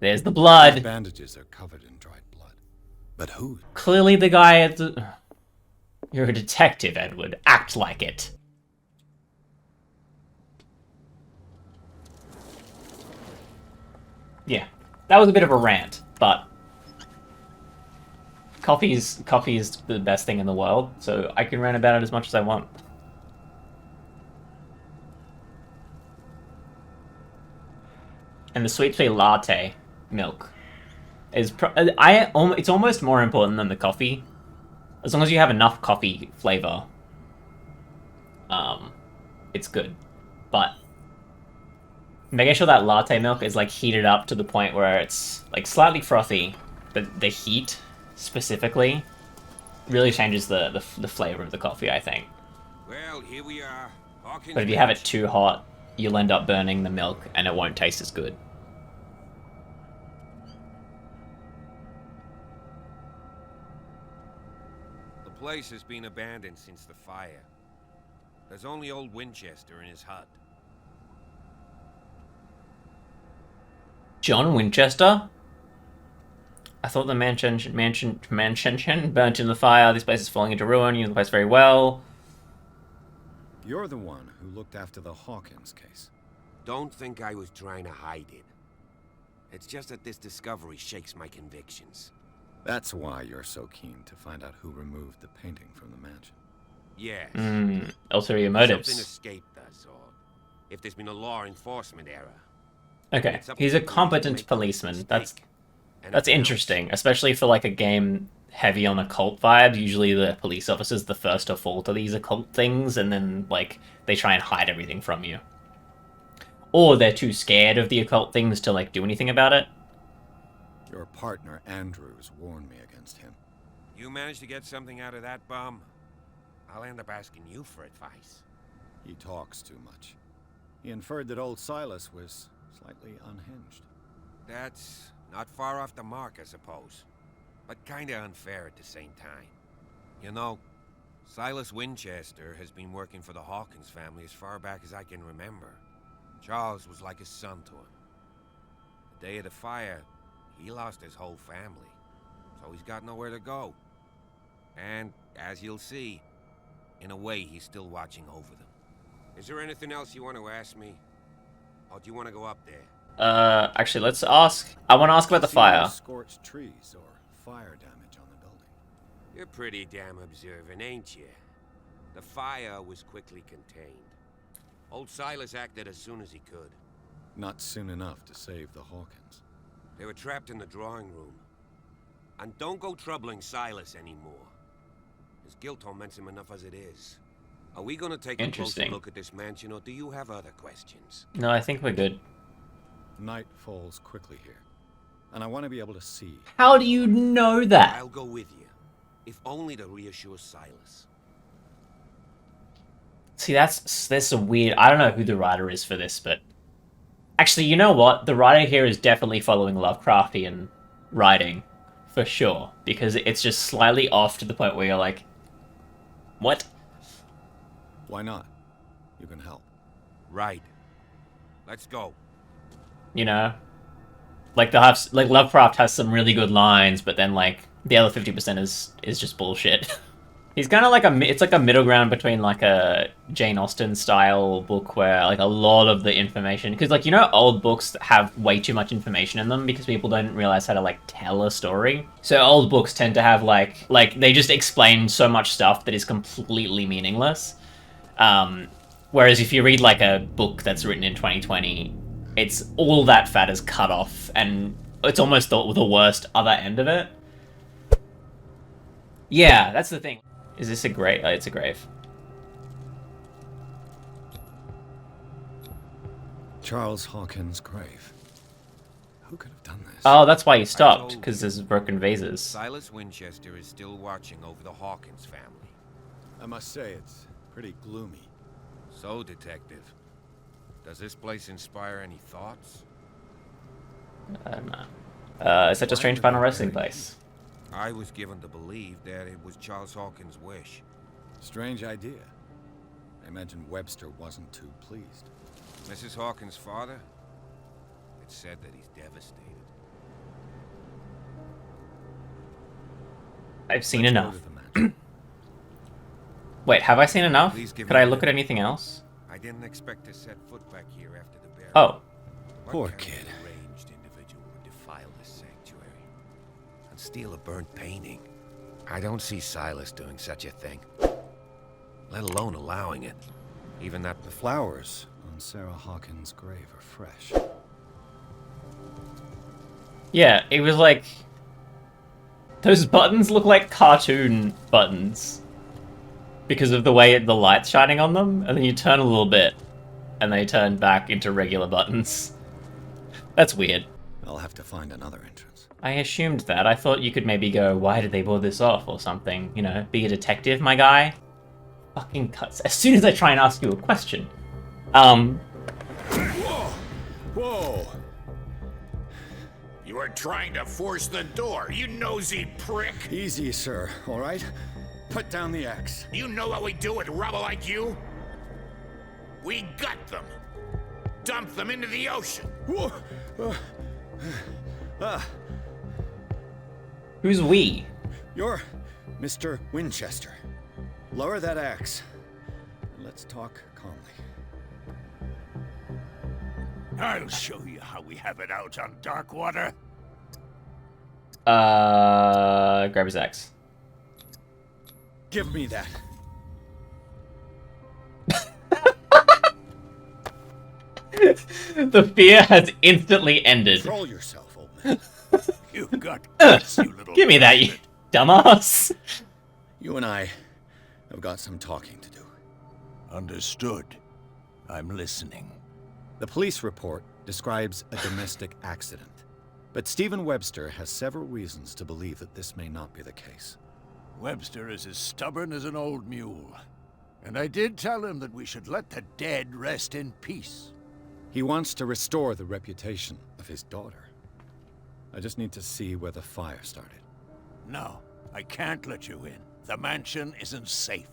There's the These blood. bandages are covered in dried blood. But who? Clearly the guy at the... You're a detective, Edward. Act like it. Yeah. That was a bit of a rant, but... Coffee is the best thing in the world, so I can rant about it as much as I want. And the sweet tea latte milk is it's almost more important than the coffee. As long as you have enough coffee flavor, it's good. But making sure that latte milk is like heated up to the point where it's like slightly frothy, but the heat specifically really changes the flavor of the coffee, I think. Well, here we are. Hawkins But if you have it Ranch. too hot, you'll end up burning the milk and it won't taste as good. The place has been abandoned since the fire. There's only old Winchester in his hut. John Winchester? I thought the mansion burnt in the fire. This place is falling into ruin. You know the place very well. You're the one who looked after the Hawkins case. Don't think I was trying to hide it. It's just that this discovery shakes my convictions. That's why you're so keen to find out who removed the painting from the mansion. Yes. Ulterior Something motives. escaped us, or if there's been a law enforcement error. Okay, It's up he's to a the police to competent make that policeman. mistake That's and That's announce. interesting, especially for like a game heavy on occult vibes. Usually the police officer's the first to fall to these occult things, and then like they try and hide everything from you. Or they're too scared of the occult things to like do anything about it. Your partner, Andrews, warned me against him. You managed to get something out of that bum? I'll end up asking you for advice. He talks too much. He inferred that old Silas was slightly unhinged. That's not far off the mark, I suppose. But kinda unfair at the same time. You know, Silas Winchester has been working for the Hawkins family as far back as I can remember. Charles was like a son to him. The day of the fire, he lost his whole family. So he's got nowhere to go. And, as you'll see, in a way he's still watching over them. Is there anything else you want to ask me? Or do you want to go up there? Actually, let's ask. I want to ask about the See no fire. scorched trees or fire damage on the building. You're pretty damn observant, ain't you? The fire was quickly contained. Old Silas acted as soon as he could. Not soon enough to save the Hawkins. They were trapped in the drawing room. And don't go troubling Silas anymore. His guilt torments him enough as it is. Are we gonna take a closer Interesting. look at this mansion, or do you have other questions? No, I think we're good. Night falls quickly here, and I want to be able to see. How do you know that? I'll go with you, if only to reassure Silas. See, there's some weird. I don't know who the writer is for this, but actually, you know what? The writer here is definitely following Lovecraftian writing, for sure, because it's just slightly off to the point where you're like, what? Why not? You can help. Right. Let's go. You know, like they'll have like Lovecraft has some really good lines, but then like the other 50% is just bullshit. He's kind of like it's like a middle ground between like a Jane Austen style book where like a lot of the information, because like you know old books have way too much information in them because people don't realize how to like tell a story. So old books tend to have like they just explain so much stuff that is completely meaningless. Whereas if you read like a book that's written in 2020, it's all that fat is cut off and it's almost the worst other end of it. Yeah, that's the thing. Is this a grave? Oh, it's a grave. Charles Hawkins' grave. Who could have done this? Oh, that's why you I stopped, told because you. there's broken vases. Silas Winchester is still watching over the Hawkins family. I must say, it's pretty gloomy. So, Detective, does this place inspire any thoughts? I don't know. It's such a strange final resting place. I was given to believe that it was Charles Hawkins' wish. Strange idea. I imagine Webster wasn't too pleased. Mrs. Hawkins' father? It's said that he's devastated. I've seen Let's go enough. to the mansion. Wait, have I seen enough? Please give Could me I a look at minute. anything else? I didn't expect to set foot back here after the bear. Oh, What Poor kind of kid. deranged individual would defile this sanctuary and steal a burnt painting? I don't see Silas doing such a thing, let alone allowing it. Even that The flowers on Sarah Hawkins' grave are fresh. yeah, it was like... Those buttons look like cartoon buttons. Because of the way the light's shining on them, and then you turn a little bit, and they turn back into regular buttons. That's weird. I'll have to find another entrance. I assumed that. I thought you could maybe go, why did they pull this off, or something. You know, be a detective, my guy. Fucking cuts. As soon as I try and ask you a question. Whoa! You are trying to force the door, you nosy prick! Easy, sir, all right? Put down the axe. You know what we do with rubble like you? We gut them. Dump them into the ocean. Whoa! Who's we? You're Mr. Winchester. Lower that axe. Let's talk calmly. I'll show you how we have it out on Darkwater. Grab his axe. Give me that. The fear has instantly ended. Control yourself, old man. You've got guts, you little Give me that, you bastard. dumbass. You and I have got some talking to do. Understood. I'm listening. The police report describes a domestic accident, but Stephen Webster has several reasons to believe that this may not be the case. Webster is as stubborn as an old mule. And I did tell him that we should let the dead rest in peace. He wants to restore the reputation of his daughter. I just need to see where the fire started. No, I can't let you in. The mansion isn't safe.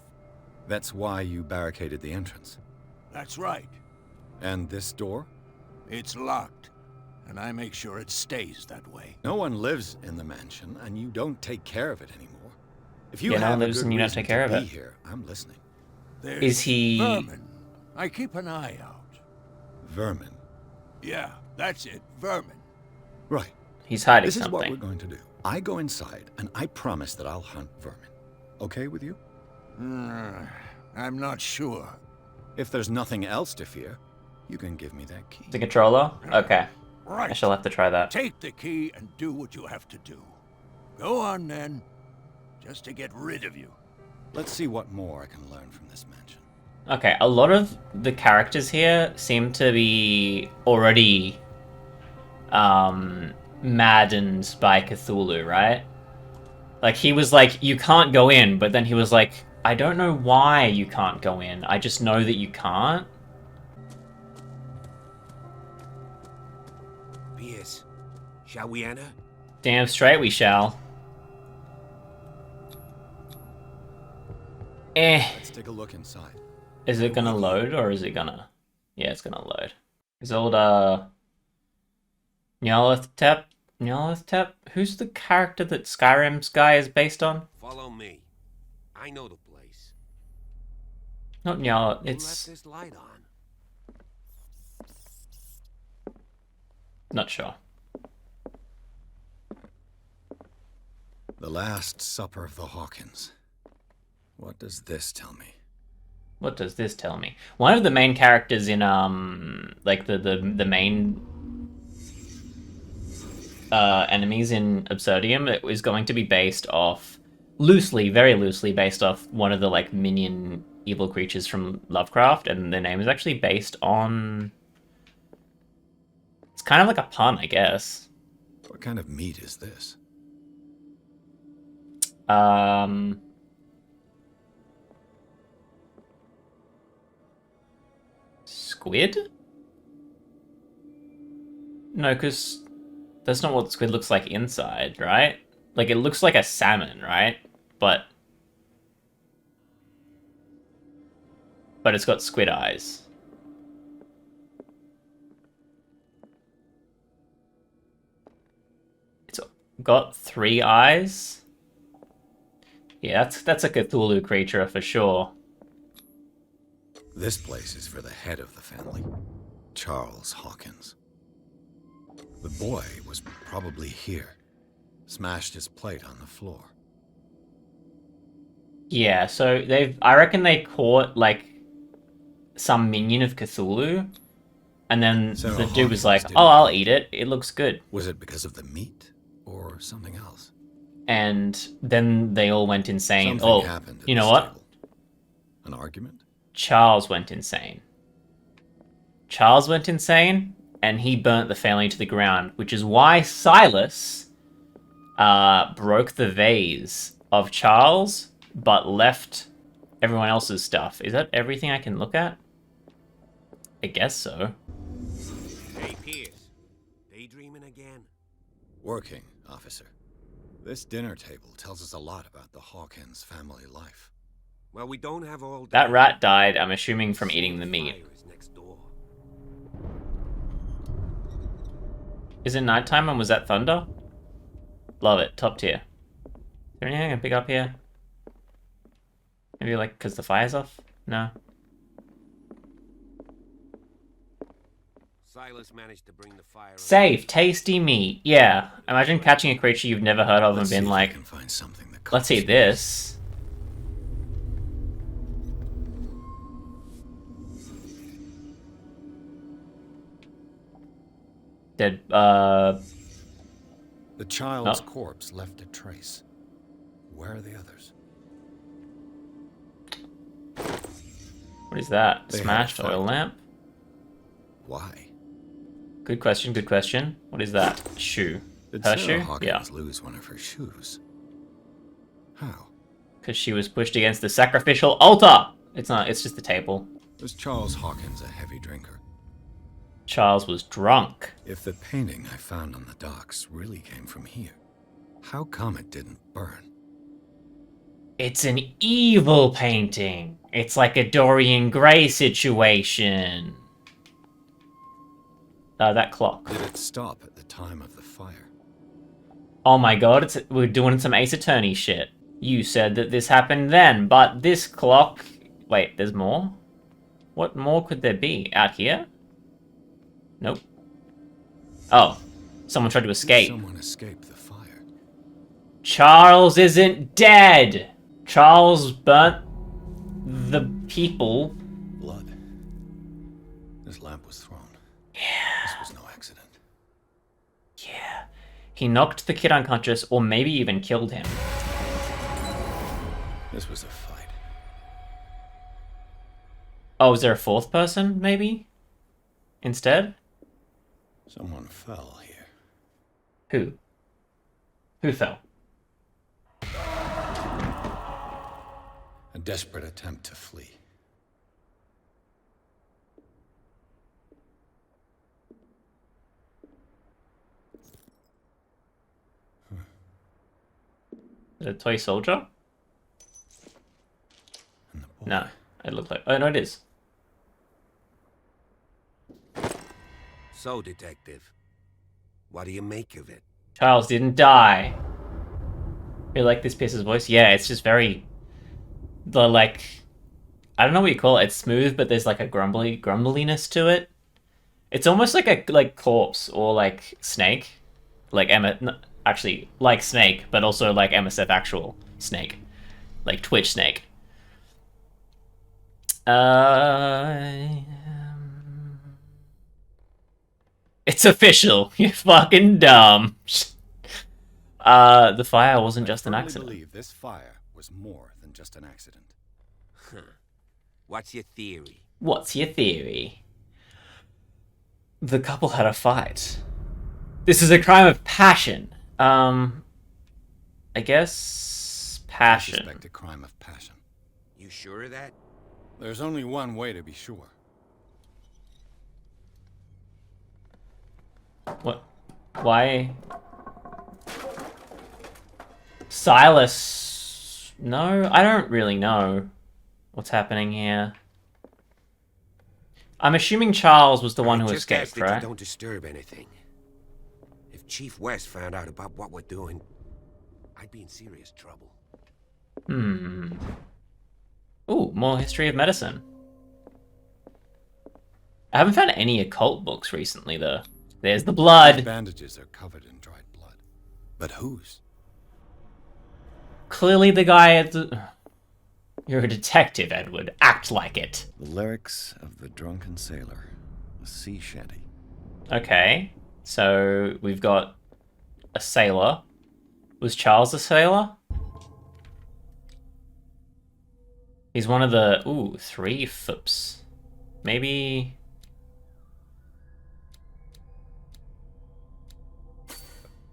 That's why you barricaded the entrance. That's right. And this door? It's locked, and I make sure it stays that way. No one lives in the mansion, and you don't take care of it anymore. If you Yeah, no have one a lives good and you don't reason take care to of be it. here, I'm listening. There's Is he... vermin. I keep an eye out. Vermin. Yeah, that's it, vermin. Right. He's hiding This is what something. we're going to do. I go inside, and I promise that I'll hunt vermin. Okay with you? I'm not sure. If there's nothing else to fear, you can give me that key. The controller? Okay. I Right. shall have to try that. Take the key and do what you have to do. Go on, then. Just to get rid of you. Let's see what more I can learn from this mansion. Okay, a lot of the characters here seem to be already maddened by Cthulhu, right? Like, he was like, you can't go in, but then he was like, I don't know why you can't go in. I just know that you can't. Pierce, shall we enter? Damn straight we shall. Let's take a look inside. Is it gonna load, or is it gonna... Yeah, it's gonna load. Is old, Nyarlathotep? Who's the character that Skyrim's guy is based on? Follow me. I know the place. Not Nyarlathotep, Who left it's... this light on? Not sure. The Last Supper of the Hawkins. What does this tell me? What does this tell me? One of the main characters in, like, the main enemies in Absurdium, it was going to be based off, loosely, very loosely based off one of the, like, minion evil creatures from Lovecraft, and their name is actually based on... It's kind of like a pun, I guess. What kind of meat is this? Squid? No, because that's not what squid looks like inside, right? Like, it looks like a salmon, right? But it's got squid eyes. It's got 3 eyes? Yeah, that's a Cthulhu creature for sure. This place is for the head of the family, Charles Hawkins. The boy was probably here. Smashed his plate on the floor. Yeah, so I reckon they caught, like, some minion of Cthulhu, and then So the dude was like, Hawkins oh, didn't- I'll eat it. It looks good. Was it because of the meat or something else? And then they all went insane. Something happened at You know this what? table. An argument? Charles went insane. Charles went insane, and he burnt the family to the ground, which is why Silas broke the vase of Charles, but left everyone else's stuff. Is that everything I can look at? I guess so. Hey, Pierce. Daydreaming again? Working, officer. This dinner table tells us a lot about the Hawkins family life. Well, we don't have all day. That rat died, I'm assuming, from eating the meat. Fire is next door. Is it nighttime and was that thunder? Love it. Top tier. Is there anything I can pick up here? Maybe like because the fire's off? No. Silas managed to bring the fire. Safe, tasty meat. Yeah. Imagine catching a creature you've never heard of and Let's see being if I like, can find something that let's eat this. Dead, The child's Oh. corpse left a trace. Where are the others? what is that? They had a Smashed fight. oil lamp? Why? Good question, good question. What is that? Shoe. Did Her Sarah shoe? Hawkins Yeah. lose one of her shoes? How? Because she was pushed against the sacrificial altar! It's not, it's just the table. Was Charles Hawkins a heavy drinker? Charles was drunk. If the painting I found on the docks really came from here, how come it didn't burn? It's an evil painting. It's like a Dorian Gray situation. That clock. Did it stop at the time of the fire? Oh my god, we're doing some Ace Attorney shit. You said that this happened then, but this clock... Wait, there's more? What more could there be? Out here? Nope. Oh, someone tried to Did escape. someone escape the fire? Charles isn't dead! Charles burnt the people. Blood. This lamp was thrown. Yeah. This was no accident. Yeah. He knocked the kid unconscious, or maybe even killed him. This was a fight. Oh, is there a fourth person, maybe? Instead? Someone fell here. Who? Who fell? A desperate attempt to flee. Is it a toy soldier? And the boy. No. It looked like... Oh, no, it is. So, Detective, what do you make of it? Charles didn't die. You like this piece's voice? Yeah, it's just very... The, like... I don't know what you call it. It's smooth, but there's, like, a grumbliness to it. It's almost like a, like, Corpse or, like, Snake. Like, actually, like Snake, but also like MSF actual Snake. Like Twitch Snake. It's official. You're fucking dumb. The fire wasn't just an I firmly accident. believe this fire was more than just an accident. What's your theory? What's your theory? The couple had a fight. This is a crime of passion. I guess I passion. suspect a crime of passion. You sure of that? There's only one way to be sure. What? Why? Silas? No, I don't really know what's happening here. I'm assuming Charles was the one I who just ask escaped, that right? you don't disturb anything. If Chief West found out about what we're doing, I'd be in serious trouble. Hmm. Ooh, more history of medicine. I haven't found any occult books recently, though. There's the These blood. bandages are covered in dried blood. But whose? Clearly the guy at the... You're a detective, Edward. Act like it. The lyrics of the drunken sailor. A sea shanty. Okay. So, we've got a sailor. Was Charles a sailor? He's one of the... Ooh, 3 foops. Maybe...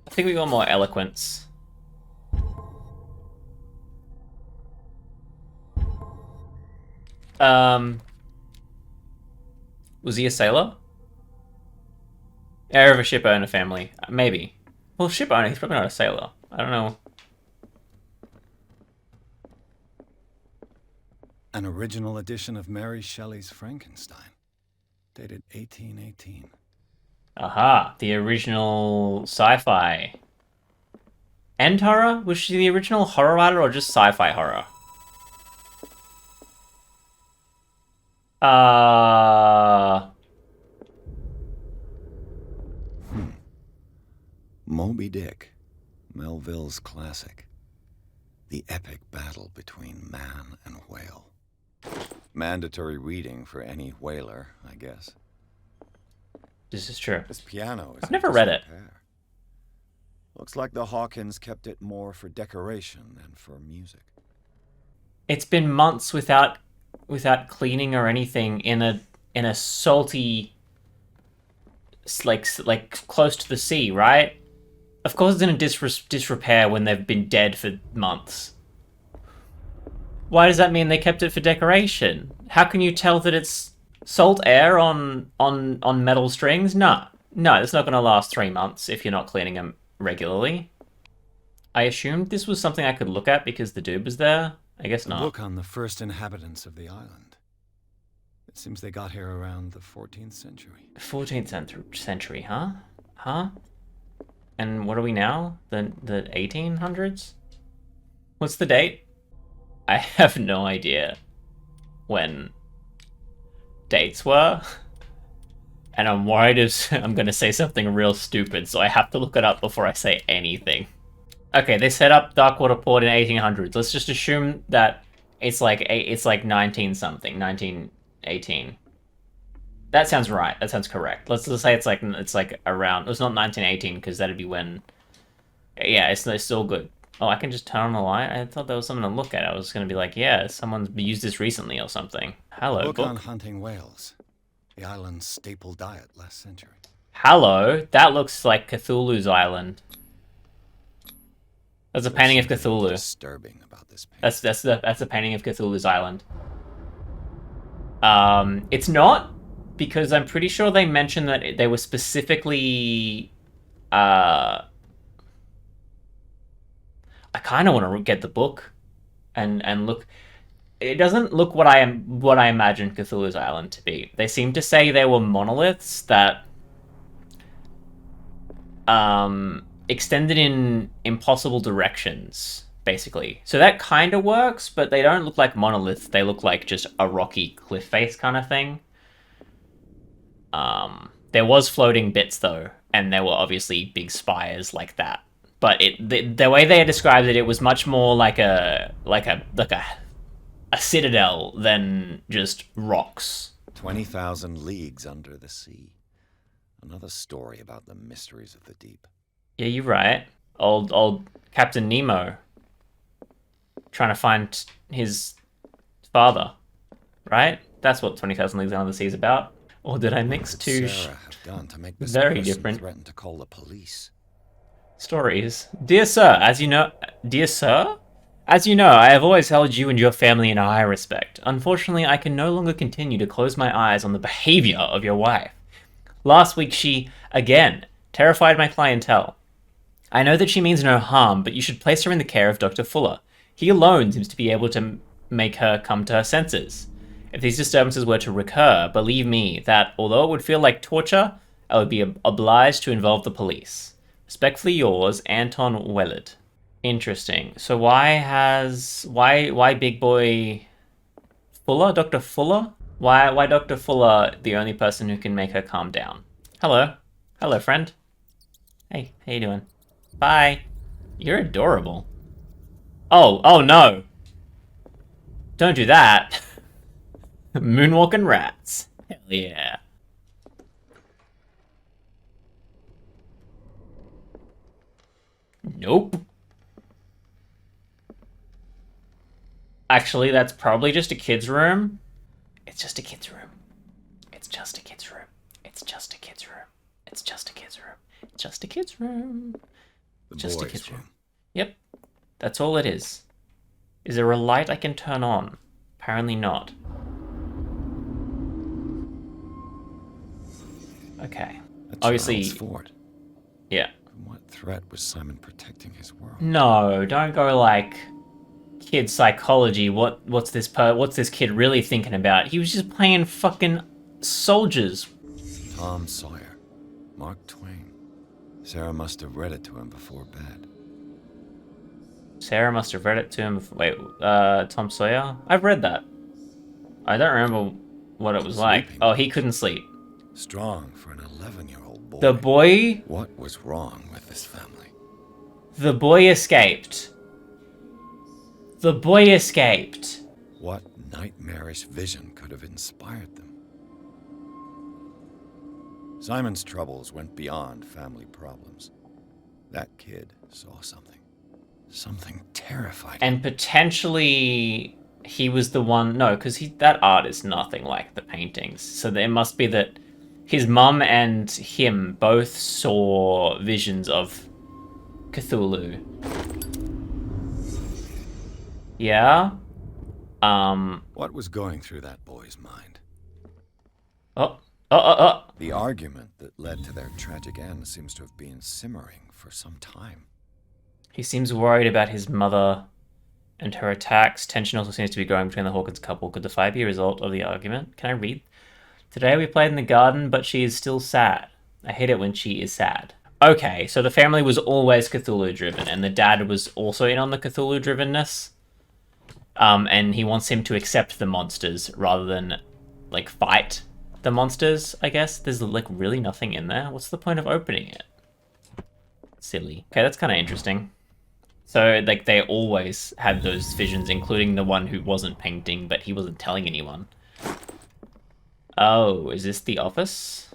I think we got more eloquence. Was he a sailor? Heir of a ship owner family. Maybe. Well, ship owner, he's probably not a sailor. I don't know. An original edition of Mary Shelley's Frankenstein. Dated 1818. Aha, the original sci-fi. And horror? Was she the original horror writer or just sci-fi horror? Moby Dick. Melville's classic. The epic battle between man and whale. Mandatory reading for any whaler, I guess. This is true. This piano is I've never read it. disrepair. Looks like the Hawkins kept it more for decoration than for music. It's been months without cleaning or anything in a salty, like close to the sea, right? Of course it's in a disrepair when they've been dead for months. Why does that mean they kept it for decoration? How can you tell that it's salt air on metal strings? No, it's not going to last 3 months if you're not cleaning them regularly. I assumed this was something I could look at because the dude was there. I guess A not. book on the first inhabitants of the island. It seems they got here around the 14th century. 14th century, huh? Huh? And what are we now? The 1800s? What's the date? I have no idea when dates were. And I'm worried I'm going to say something real stupid, so I have to look it up before I say anything. Okay, they set up Darkwater Port in 1800s. Let's just assume that it's like 19 something, 1918. That sounds right. That sounds correct. Let's just say it's like around. It's not 1918 because that'd be when. Yeah, it's still good. Oh, I can just turn on the light. I thought there was something to look at. I was gonna be like, yeah, someone's used this recently or something. Hello, Book book. on hunting whales. The island's staple diet last century. Hello, that looks like Cthulhu's island. That's a painting of There's something Cthulhu. disturbing about this painting. That's a painting of Cthulhu's island. It's not, because I'm pretty sure they mentioned that they were specifically. I kind of want to get the book, and look. It doesn't look what I imagined Cthulhu's island to be. They seem to say they were monoliths that extended in impossible directions, basically. So that kind of works, but they don't look like monoliths. They look like just a rocky cliff face kind of thing. There was floating bits though, and there were obviously big spires like that. But the way they described it, it was much more like a citadel than just rocks. 20,000 leagues under the sea. Another story about the mysteries of the deep. Yeah, you're right. Old Captain Nemo trying to find his father, right? That's what 20,000 Leagues Under the Sea is about. Or did I mix What two could Sarah have done to make this very person different threaten to call the police? stories? Dear sir, as you know, I have always held you and your family in high respect. Unfortunately, I can no longer continue to close my eyes on the behavior of your wife. Last week, she, again, terrified my clientele. I know that she means no harm, but you should place her in the care of Dr. Fuller. He alone seems to be able to make her come to her senses. If these disturbances were to recur, believe me that, although it would feel like torture, I would be obliged to involve the police. Respectfully yours, Anton Wellard. Interesting. So why Big Boy Fuller? Dr. Fuller? Why Dr. Fuller the only person who can make her calm down? Hello. Hello, friend. Hey, how you doing? Bye. You're adorable. Oh no. Don't do that. Moonwalking rats. Hell yeah. Nope. Actually, that's probably just a kid's room. It's just a kid's room. It's just a kid's room. It's just a kid's room. It's just a kid's room. It's just a kid's room. The Just a boys' kid's room. room. Yep. That's all it is. Is there a light I can turn on? Apparently not. Okay. A Obviously- Charles Fort. Yeah. From what threat was Simon protecting his world? No, don't go like kid psychology. What's this kid really thinking about? He was just playing fucking soldiers. Tom Sawyer. Mark Twain. Sarah must have read it to him before bed. Sarah must have read it to him. Wait, Tom Sawyer? I've read that. I don't remember what it was like. Sleeping. Oh, he couldn't sleep. Strong for an 11-year-old boy. The boy What was wrong with this family? The boy escaped. The boy escaped. What nightmarish vision could have inspired them? Simon's troubles went beyond family problems. That kid saw something. Something terrifying. And potentially he was the one. No, because that art is nothing like the paintings. So there must be that his mum and him both saw visions of Cthulhu. Yeah? What was going through that boy's mind? Oh. The argument that led to their tragic end seems to have been simmering for some time. He seems worried about his mother and her attacks. Tension also seems to be growing between the Hawkins couple. Could the fight be a result of the argument? Can I read? Today we played in the garden, but she is still sad. I hate it when she is sad. Okay, so the family was always Cthulhu-driven, and the dad was also in on the Cthulhu-drivenness. And he wants him to accept the monsters rather than, like, fight the monsters, I guess. There's, like, really nothing in there. What's the point of opening it? Silly. Okay, that's kind of interesting. So, like, they always had those visions, including the one who wasn't painting, but he wasn't telling anyone. Oh, is this the office?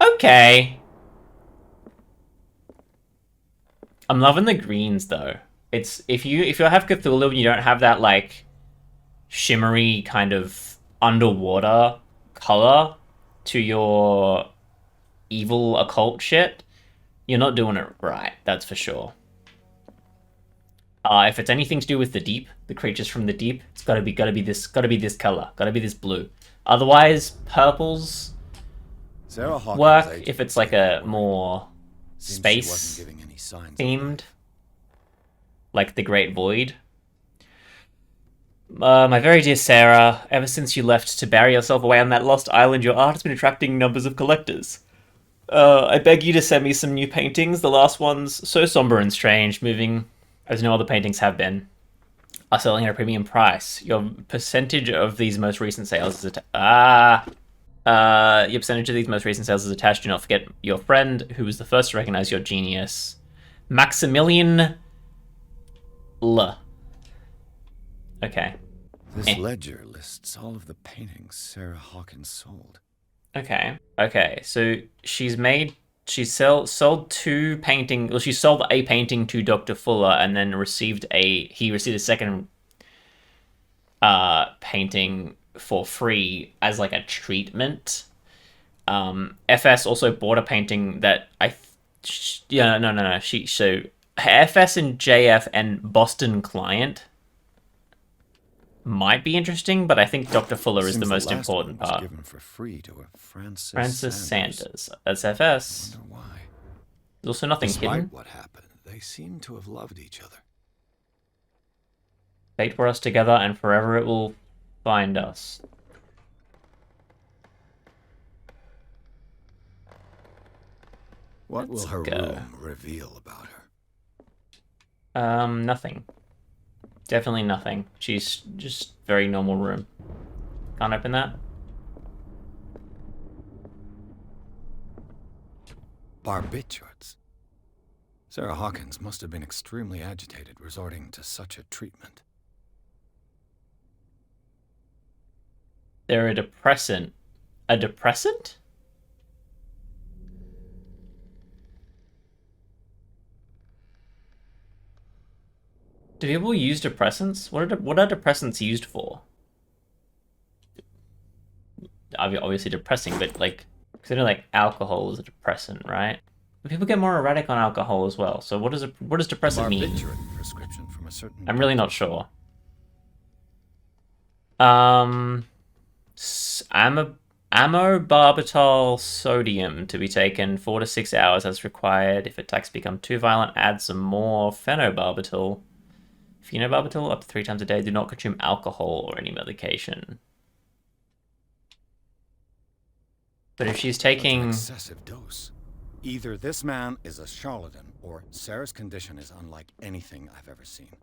Okay. I'm loving the greens though. It's if you have Cthulhu and you don't have that like shimmery kind of underwater color to your evil occult shit, you're not doing it right, that's for sure. If it's anything to do with the deep, the creatures from the deep, it's gotta be this color, gotta be this blue. Otherwise, purples Sarah Hawkins' work agent if it's like a more seems she space wasn't giving any signs of themed, life. like the Great Void. My very dear Sarah, ever since you left to bury yourself away on that lost island, your art has been attracting numbers of collectors. I beg you to send me some new paintings. The last ones, so somber and strange, moving as no other paintings have been, are selling at a premium price. Your percentage of these most recent sales is your percentage of these most recent sales is attached. Do not forget your friend, who was the first to recognize your genius, Maximilian L. Okay. This ledger lists all of the paintings Sarah Hawkins sold. Okay. So she sold two painting. Well, she sold a painting to Dr. Fuller, and then he received a second painting for free as like a treatment. FS also bought a painting that no. So FS and JF and Boston Client might be interesting, but I think Dr. Fuller is the most important part. Given for free to a Francis Sanders. That's FS. I wonder why. There's also nothing Despite hidden. what happened, they seem to have loved each other. Fate brought us together, and forever it will find us. What will Let's her go. room reveal about her? Nothing. Definitely nothing. She's just very normal room. Can't open that. Barbiturates. Sarah Hawkins must have been extremely agitated resorting to such a treatment. They're a depressant. A depressant? Do people use depressants? What are depressants used for? Obviously depressing, but like, consider like alcohol is a depressant, right? But people get more erratic on alcohol as well. So what does depressant mean? Barbiturate prescription from a certain. I'm really not sure. Amobarbital sodium to be taken 4 to 6 hours as required. If attacks become too violent, add some more phenobarbital. Phenobarbital up to 3 times a day. Do not consume alcohol or any medication. But if she's That's an taking... excessive dose. Either this man is a charlatan, or Sarah's condition is unlike anything I've ever seen.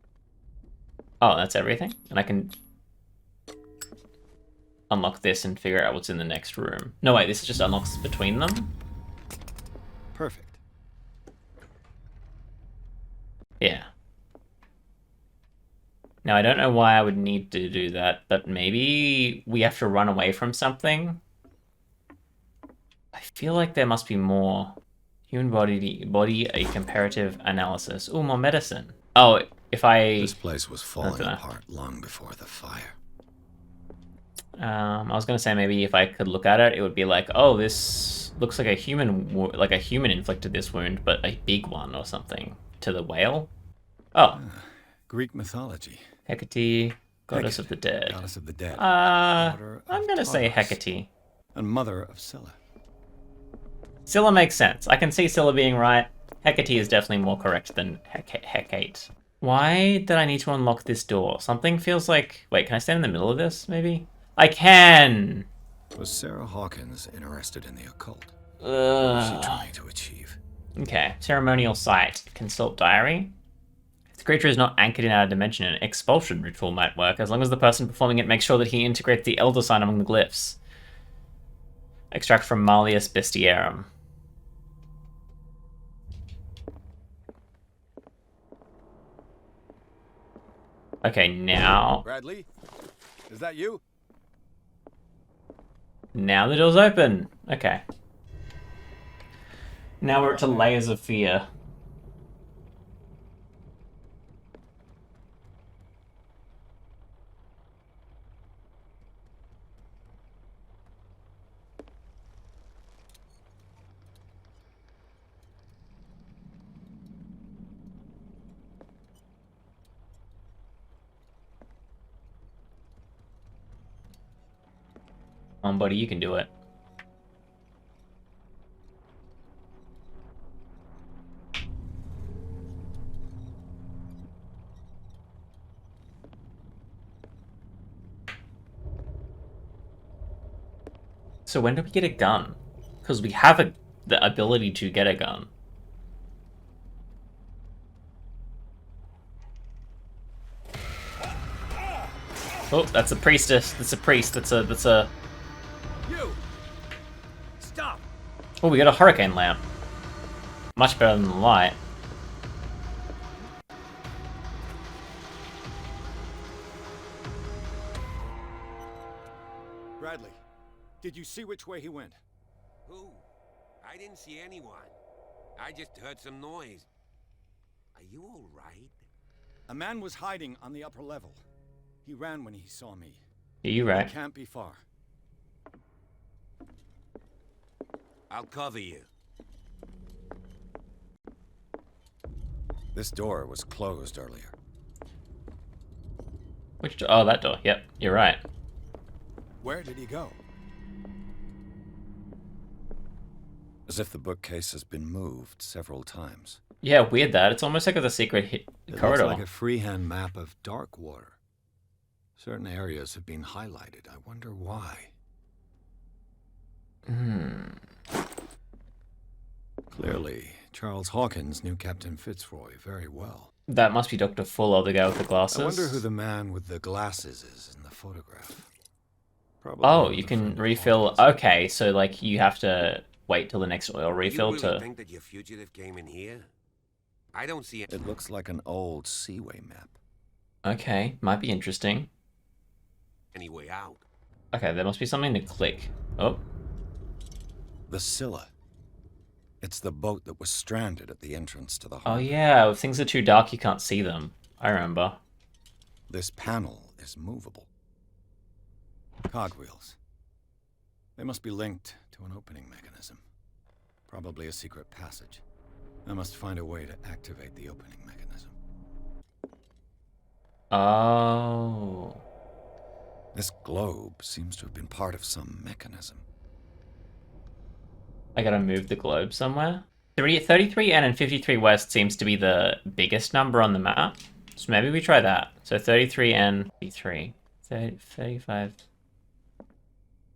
Oh, that's everything? And I can unlock this and figure out what's in the next room. No, wait, this just unlocks between them? Perfect. Yeah. Now, I don't know why I would need to do that, but maybe we have to run away from something? I feel like there must be more. Human body, a comparative analysis. Ooh, more medicine. Oh, if I... This place was falling dunno. apart long before the fire. I was gonna say maybe if I could look at it, it would be like, oh, this looks like a human inflicted this wound, but a big one or something. To the whale? Oh, Greek mythology. Hecate, goddess Hecate, of the dead. Goddess of the dead. I'm of gonna say Tartarus, Hecate. And mother of Scylla. Scylla makes sense. I can see Scylla being right. Hecate is definitely more correct than Hecate. Why did I need to unlock this door? Something feels like... Wait, can I stand in the middle of this, maybe? I can! Was Sarah Hawkins interested in the occult? What was she Ugh. trying to achieve? Okay, ceremonial site. Consult diary. If the creature is not anchored in our dimension, an expulsion ritual might work, as long as the person performing it makes sure that he integrates the elder sign among the glyphs. Extract from Malleus Bestiarum. Okay, now Bradley? Is that you? the door's open. Okay. Now we're up to layers of fear. Come on, buddy, you can do it. So when do we get a gun? Because we have the ability to get a gun. Oh, that's a priestess. That's a priest. That's a... You! Stop! Oh, we got a hurricane lamp. Much better than the light. Bradley, did you see which way he went? Who? I didn't see anyone. I just heard some noise. Are you all right? A man was hiding on the upper level. He ran when he saw me. Yeah, you're He right. can't be far. I'll cover you. This door was closed earlier. Which door? Oh, that door. Yep, you're right. Where did he go? As if the bookcase has been moved several times. Yeah, weird that. It's almost like a secret It corridor. looks like a freehand map of Darkwater. Certain areas have been highlighted. I wonder why. Clearly, Charles Hawkins knew Captain Fitzroy very well. That must be Dr. Fuller, the guy with the glasses. I wonder who the man with the glasses is in the photograph. Probably Oh, one of you the can friend of refill. Hawkins. Okay, so like you have to wait till the next oil refill You really to. think that your fugitive came in here? I don't see it. It looks like an old Seaway map. Okay, might be interesting. Any way out. Okay, there must be something to click. Oh, The Scylla. It's the boat that was stranded at the entrance to the oh harbor. yeah. If things are too dark, you can't see them. I remember. This panel is movable. Cogwheels. They must be linked to an opening mechanism. Probably a secret passage. I must find a way to activate the opening mechanism. Oh. This globe seems to have been part of some mechanism. I gotta move the globe somewhere. 33N and 53 West seems to be the biggest number on the map. So maybe we try that. So 33N, 53. 35.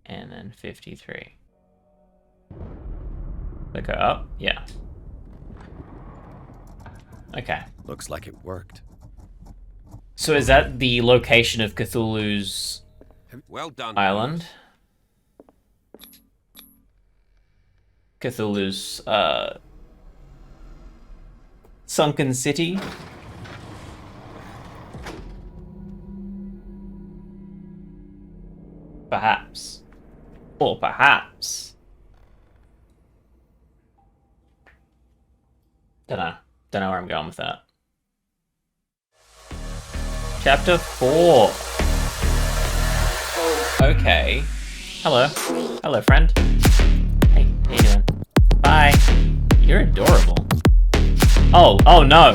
And then 53. Click her up? Yeah. Okay. Looks like it worked. So is that the location of Cthulhu's Well done. island? Cthulhu's, sunken city? Perhaps. Or perhaps. Dunno. Dunno where I'm going with that. Chapter 4. Okay. Hello. Hello, friend. Hey, how you doing? Bye. You're adorable. Oh no.